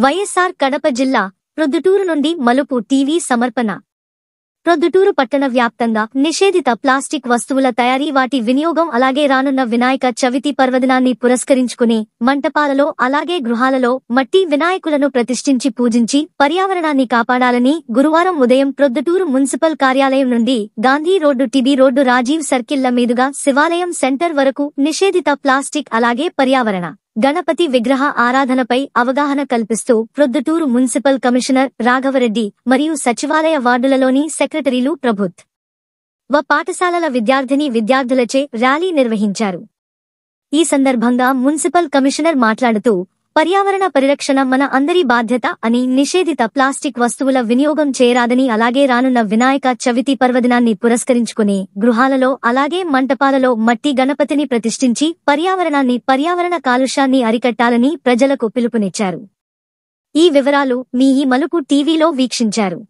వైఎస్ఆర్ కడప జిల్లా ప్రొద్దుటూరు నుండి మలుపు టీవీ సమర్పణ. ప్రొద్దుటూరు పట్టణ వ్యాప్తంగా నిషేధిత ప్లాస్టిక్ వస్తువుల తయారీ, వాటి వినియోగం, అలాగే రానున్న వినాయక చవితి పర్వదినాన్ని పురస్కరించుకుని మంటపాలలో అలాగే గృహాలలో మట్టి వినాయకులను ప్రతిష్ఠించి పూజించి పర్యావరణాన్ని కాపాడాలని గురువారం ఉదయం ప్రొద్దుటూరు మున్సిపల్ కార్యాలయం నుండి Gandhi road, TB road, Rajiv సర్కిళ్ల మీదుగా శివాలయం సెంటర్ వరకు నిషేధిత ప్లాస్టిక్ అలాగే పర్యావరణ గణపతి విగ్రహ ఆరాధనపై అవగాహన కల్పిస్తూ ప్రొద్దుటూరు మున్సిపల్ కమిషనర్ రాఘవరెడ్డి మరియు సచివాలయ వార్డులలోని సెక్రటరీలు, ప్రభుత్వ పాఠశాలల విద్యార్థులచే ర్యాలీ నిర్వహించారు. ఈ సందర్భంగా మున్సిపల్ కమిషనర్ మాట్లాడుతూ, పర్యావరణ పరిరక్షణ మన అందరి బాధ్యత అని, నిషేధిత ప్లాస్టిక్ వస్తువుల వినియోగం చేయరాదని, అలాగే రానున్న వినాయక చవితి పర్వదినాన్ని పురస్కరించుకుని గృహాలలో అలాగే మంటపాలలో మట్టి గణపతిని ప్రతిష్ఠించి పర్యావరణ కాలుష్యాన్ని అరికట్టాలని ప్రజలకు పిలుపునిచ్చారు. ఈ వివరాలు మీ ఈ మలుపు టీవీలో వీక్షించారు.